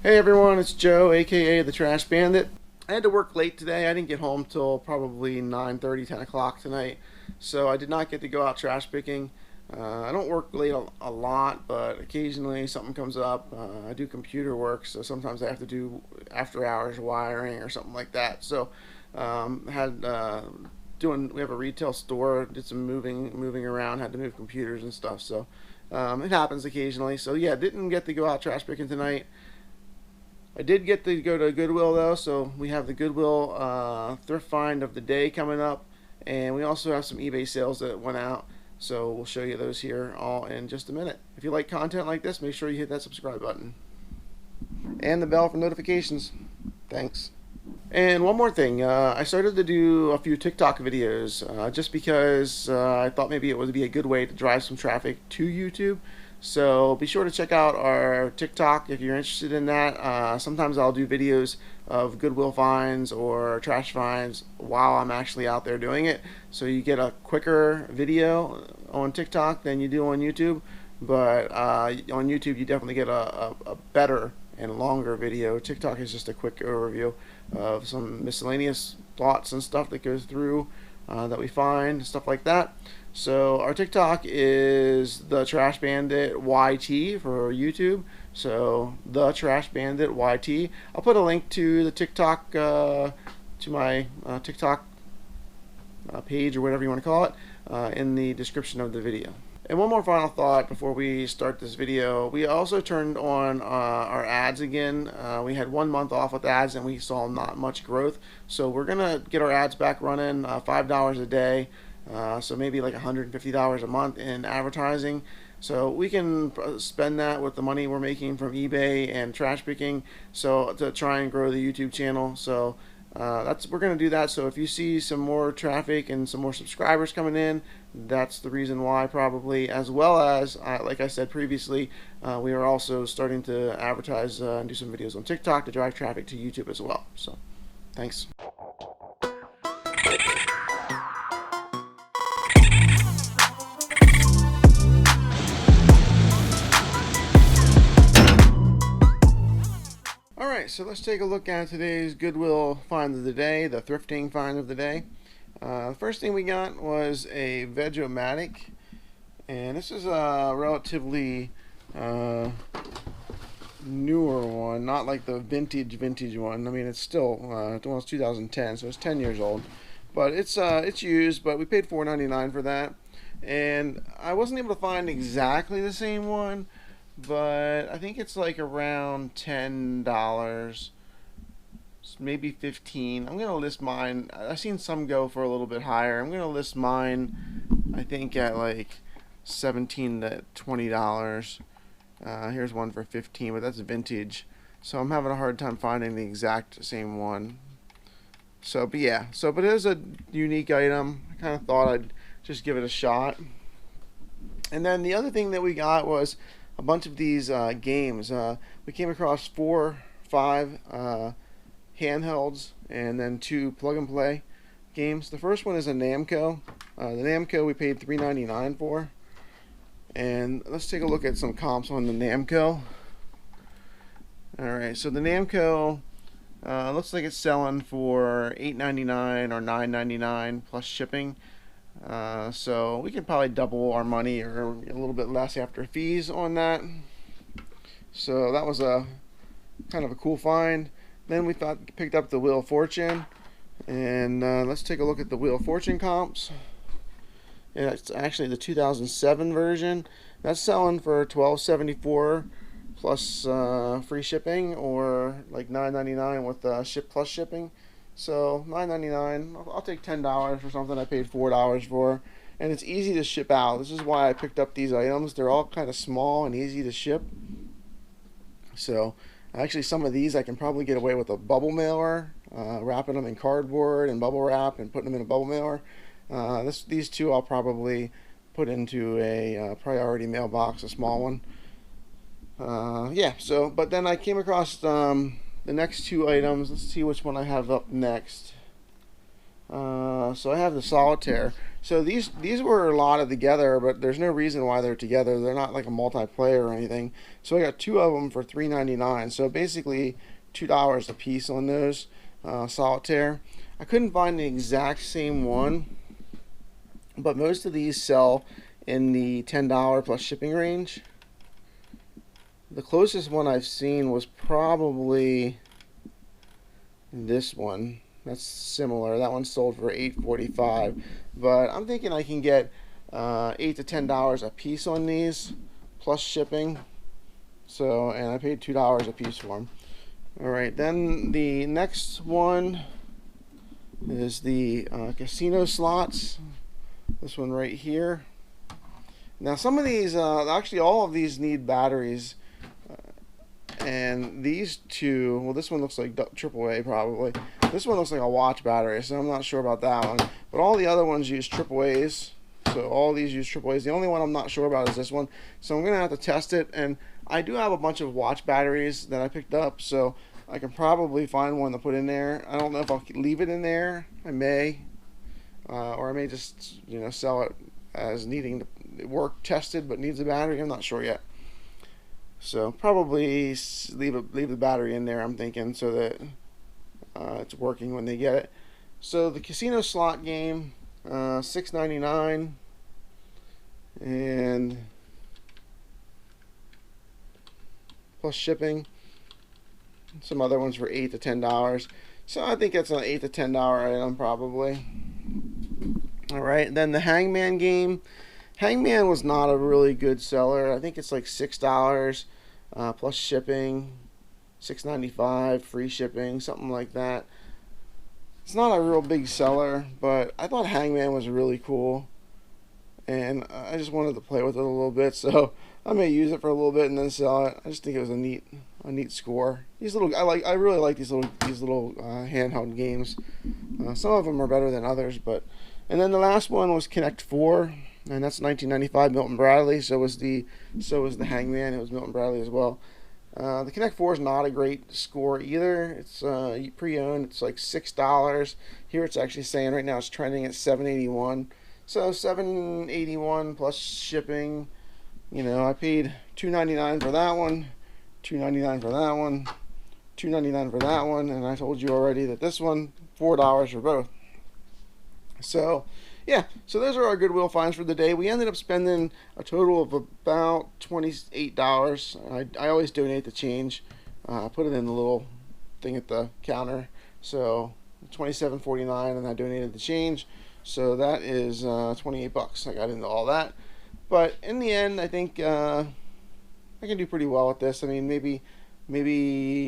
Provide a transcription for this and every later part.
Hey everyone, it's Joe, aka the Trash Bandit. I had to work late today. I didn't get home till probably 9:30, 10 o'clock tonight, so I did not get to go out trash picking. I don't work late a lot, but occasionally something comes up. I do computer work, so sometimes I have to do after hours wiring or something like that. So, had doing. We have a retail store. Did some moving around. Had to move computers and stuff. So, it happens occasionally. So yeah, didn't get to go out trash picking tonight. I did get to go to Goodwill though, so we have the Goodwill Thrift Find of the day coming up, and we also have some eBay sales that went out. So we'll show you those here all in just a minute. If you like content like this, make sure you hit that subscribe button and the bell for notifications. Thanks. And one more thing, I started to do a few TikTok videos just because I thought maybe it would be a good way to drive some traffic to YouTube. So be sure to check out our TikTok if you're interested in that. Sometimes I'll do videos of Goodwill finds or trash finds while I'm actually out there doing it. So you get a quicker video on TikTok than you do on YouTube. But on YouTube, you definitely get a better and longer video. TikTok is just a quick overview of some miscellaneous thoughts and stuff that goes through that we find, stuff like that. So our TikTok is the Trash Bandit YT for YouTube. So the Trash Bandit YT. I'll put a link to the TikTok to my TikTok page or whatever you want to call it in the description of the video. And one more final thought before we start this video. We also turned on our ads again. We had 1 month off with ads and we saw not much growth. So we're going to get our ads back running, $5 a day. So maybe like $150 a month in advertising. So we can spend that with the money we're making from eBay and trash picking, so to try and grow the YouTube channel. So we're going to do that. So if you see some more traffic and some more subscribers coming in, that's the reason why, probably, as well as like I said previously, we are also starting to advertise and do some videos on TikTok to drive traffic to YouTube as well. So thanks. Alright, so let's take a look at today's Goodwill find of the day, the thrifting find of the day. The first thing we got was a Veg-O-Matic, and this is a relatively newer one, not like the vintage one. I mean, it's still it's 2010, so it's 10 years old, but it's used. But we paid $4.99 for that, and I wasn't able to find exactly the same one, but I think it's like around $10, maybe 15. I'm gonna list mine. I've seen some go for a little bit higher. I'm gonna list mine, I think, at like $17 to $20. Here's one for 15, but that's vintage, so I'm having a hard time finding the exact same one. So, but yeah, but it is a unique item. I kind of thought I'd just give it a shot. And then the other thing that we got was a bunch of these games. We came across 5 handhelds and then 2 plug and play games. The first one is a Namco. The Namco we paid $3.99 for. And let's take a look at some comps on the Namco. Alright, so the Namco looks like it's selling for $8.99 or $9.99 plus shipping. So we could probably double our money or a little bit less after fees on that. So that was a kind of a cool find. Then we picked up the Wheel of Fortune, and let's take a look at the Wheel of Fortune comps. Yeah, it's actually the 2007 version. That's selling for $12.74 plus free shipping, or like $9.99 with ship plus shipping. So $9.99. I'll take $10 for something I paid $4 for, and it's easy to ship out. This is why I picked up these items. They're all kind of small and easy to ship. So actually, some of these I can probably get away with a bubble mailer, wrapping them in cardboard and bubble wrap and putting them in a bubble mailer. These two I'll probably put into a priority mailbox, a small one. Yeah. So, but then I came across the next 2 items. Let's see which one I have up next. So I have the solitaire. So these were allotted together, but there's no reason why they're together. They're not like a multiplayer or anything. So I got two of them for $3.99. So basically $2 a piece on those solitaire. I couldn't find the exact same one, but most of these sell in the $10 plus shipping range. The closest one I've seen was probably this one. That's similar. That one sold for $8.45, but I'm thinking I can get $8 to $10 a piece on these plus shipping. So, and I paid $2 a piece for them. All right, then the next one is the casino slots. This one right here. Now some of these, actually all of these need batteries. And these two, well, this one looks like AAA probably. This one looks like a watch battery, so I'm not sure about that one. But all the other ones use AAAs. So all these use AAAs. The only one I'm not sure about is this one. So I'm going to have to test it. And I do have a bunch of watch batteries that I picked up, so I can probably find one to put in there. I don't know if I'll leave it in there. I may. Or I may just, sell it as needing to work tested but needs a battery. I'm not sure yet. So probably leave the battery in there, I'm thinking, so that it's working when they get it. So the casino slot game, $6.99, and plus shipping. Some other ones for $8 to $10. So I think that's an $8 to $10 item probably. All right, then the Hangman game. Hangman was not a really good seller. I think it's like $6 plus shipping, $6.95 free shipping, something like that. It's not a real big seller, but I thought Hangman was really cool, and I just wanted to play with it a little bit. So I may use it for a little bit and then sell it. I just think it was a neat score. These little, I really like these little handheld games. Some of them are better than others, but. And then the last one was Connect 4. And that's 1995 Milton Bradley. So was the Hangman. It was Milton Bradley as well. The Connect 4 is not a great score either. It's pre-owned. It's like $6. Here it's actually saying right now it's trending at $7.81. So $7.81 plus shipping. I paid $2.99 for that one, $2.99 for that one, $2.99 for that one, and I told you already that this one $4 for both. So. Yeah, so those are our Goodwill finds for the day. We ended up spending a total of about $28. I always donate the change. I put it in the little thing at the counter. So $27.49, and I donated the change. So that is $28. I got into all that. But in the end, I think I can do pretty well with this. I mean, maybe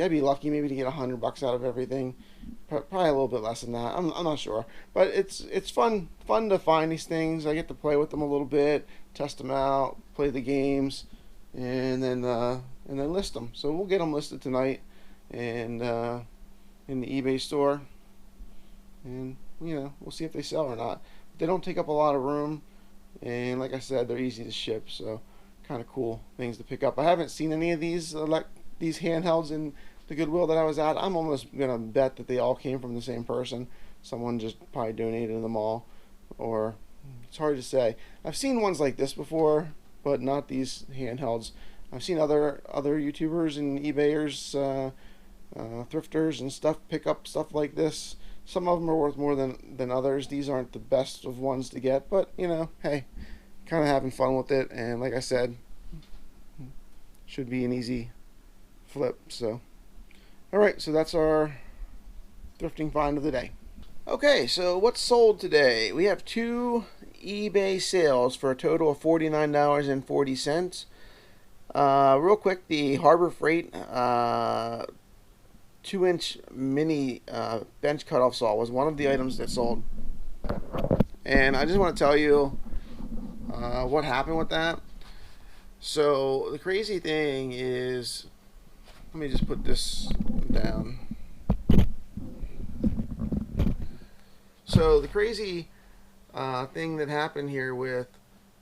I'd be lucky maybe to get $100 out of everything. Probably a little bit less than that. I'm not sure, but it's fun to find these things. I get to play with them a little bit, test them out, play the games, and then list them. So we'll get them listed tonight, and in the eBay store, and we'll see if they sell or not. They don't take up a lot of room, and like I said, they're easy to ship. So kind of cool things to pick up. I haven't seen any of these handhelds in the Goodwill that I was at. I'm almost gonna bet that they all came from the same person. Someone just probably donated them all, or it's hard to say. I've seen ones like this before, but not these handhelds. I've seen other YouTubers and eBayers, thrifters and stuff pick up stuff like this. Some of them are worth more than others. These aren't the best of ones to get, but hey, kind of having fun with it, and like I said, should be an easy flip. So alright, so that's our thrifting find of the day. Okay, so what's sold today? We have two eBay sales for a total of $49.40. Real quick, the Harbor Freight 2-inch mini bench cutoff saw was one of the items that sold. And I just want to tell you what happened with that. So the crazy thing is, let me just put this down. So the crazy thing that happened here with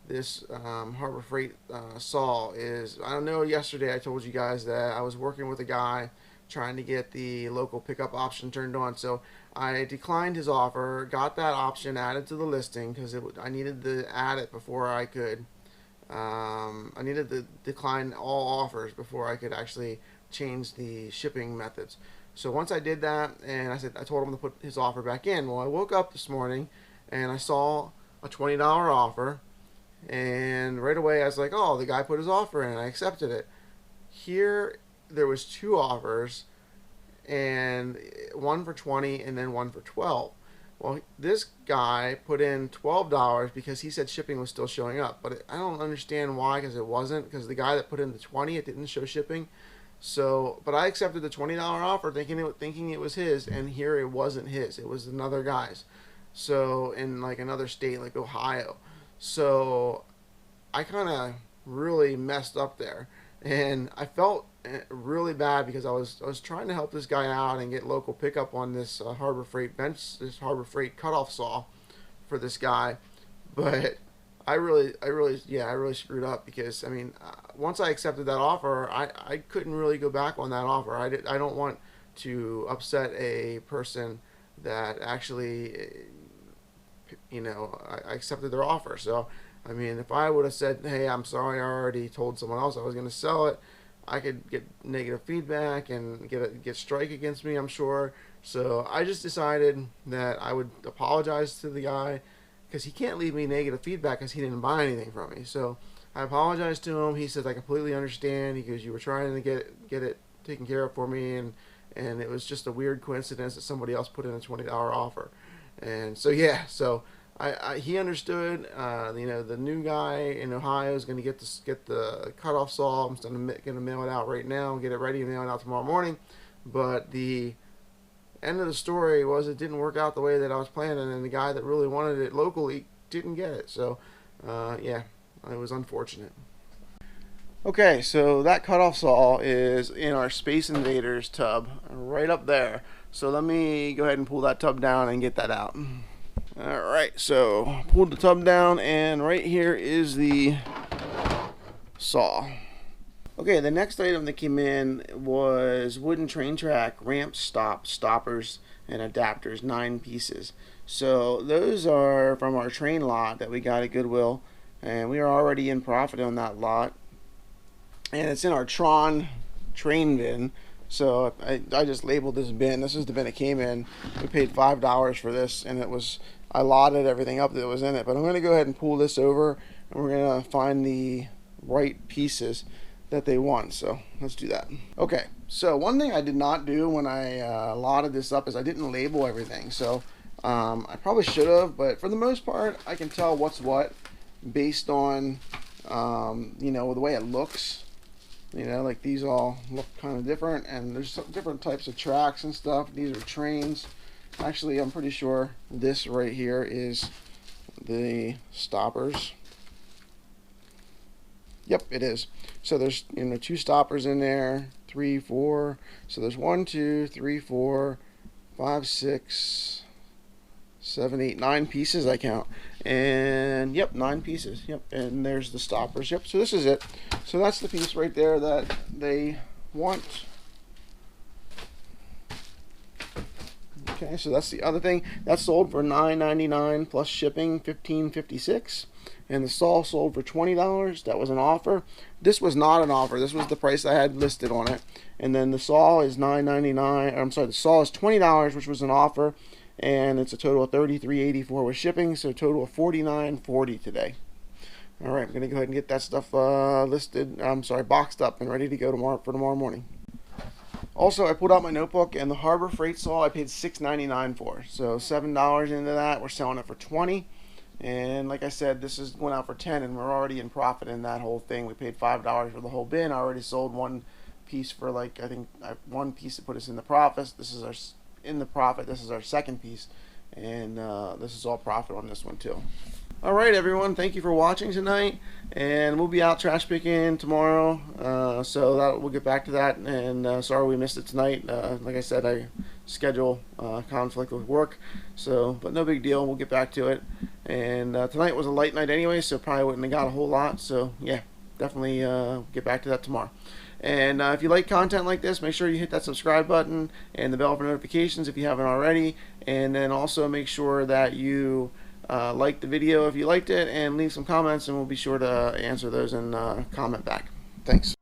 this Harbor Freight saw is, I don't know, yesterday I told you guys that I was working with a guy trying to get the local pickup option turned on. So I declined his offer, got that option added to the listing because I needed to add it before I could. I needed to decline all offers before I could actually change the shipping methods. So once I did that, and I told him to put his offer back in. Well, I woke up this morning and I saw a $20 offer, and right away I was like, oh, the guy put his offer in. I accepted it. Here there was two offers, and one for 20 and then one for 12. Well, this guy put in $12 because he said shipping was still showing up, but I don't understand why, because it wasn't, because the guy that put in the 20, it didn't show shipping. So, but I accepted the $20 offer thinking it was his, and here it wasn't his. It was another guy's. So, in like another state like Ohio. So, I kind of really messed up there, and I felt really bad because I was trying to help this guy out and get local pickup on this Harbor Freight cutoff saw for this guy, but I really screwed up because I mean, once I accepted that offer, I couldn't really go back on that offer. I don't want to upset a person that actually, you know, I accepted their offer. So I mean, if I would have said, hey, I'm sorry, I already told someone else I was going to sell it, I could get negative feedback and get strike against me, I'm sure. So I just decided that I would apologize to the guy, because he can't leave me negative feedback because he didn't buy anything from me. So I apologized to him. He said, I completely understand. He goes, you were trying to get it taken care of for me, and it was just a weird coincidence that somebody else put in a $20 offer. And so yeah, so he understood. You know, the new guy in Ohio is going to get the cutoff saw. I'm going to mail it out right now and get it ready to mail it out tomorrow morning. But the end of the story was it didn't work out the way that I was planning, and the guy that really wanted it locally didn't get it. So yeah, it was unfortunate. Okay, so that cutoff saw is in our Space Invaders tub right up there. So let me go ahead and pull that tub down and get that out. Alright, so pulled the tub down, and right here is the saw. Okay, the next item that came in was wooden train track, ramp stoppers, and adapters, 9 pieces. So those are from our train lot that we got at Goodwill, and we are already in profit on that lot. And it's in our Tron train bin. So I just labeled this bin. This is the bin it came in. We paid $5 for this, and I lotted everything up that was in it. But I'm going to go ahead and pull this over, and we're going to find the right pieces that they want. So let's do that. Okay, so one thing I did not do when I lotted this up is I didn't label everything. So I probably should have, but for the most part, I can tell what's what based on you know, the way it looks. You know, like these all look kind of different, and there's some different types of tracks and stuff. These are trains. Actually, I'm pretty sure this right here is the stoppers. Yep, it is. So there's, you know, 2 stoppers in there, 3, 4. So there's 1, 2, 3, 4, 5, 6, 7, 8, 9 pieces I count. And yep, 9 pieces. Yep, and there's the stoppers. Yep, so this is it. So that's the piece right there that they want. Okay, so that's the other thing. That sold for $9.99 plus shipping, $15.56. And the saw sold for $20. That was an offer. This was not an offer. This was the price I had listed on it. And then the saw is $9.99. I'm sorry, the saw is $20, which was an offer. And it's a total of $33.84 with shipping, so a total of $49.40 today. All right, I'm gonna go ahead and get that stuff boxed up and ready to go for tomorrow morning. Also, I pulled out my notebook, and the Harbor Freight saw I paid $6.99 for, so $7 into that. We're selling it for $20, and like I said, this is going out for $10, and we're already in profit in that whole thing. We paid $5 for the whole bin. I already sold one piece for like one piece to put us in the profits. This is our second piece, and this is all profit on this one too. Alright everyone, thank you for watching tonight, and we'll be out trash picking tomorrow, so we'll get back to that, and sorry we missed it tonight. Like I said, I schedule conflict with work, so, but no big deal, we'll get back to it. And tonight was a light night anyway, so probably wouldn't have got a whole lot, so yeah, definitely get back to that tomorrow. And if you like content like this, make sure you hit that subscribe button and the bell for notifications if you haven't already. And then also make sure that you like the video if you liked it, and leave some comments, and we'll be sure to answer those and comment back. Thanks.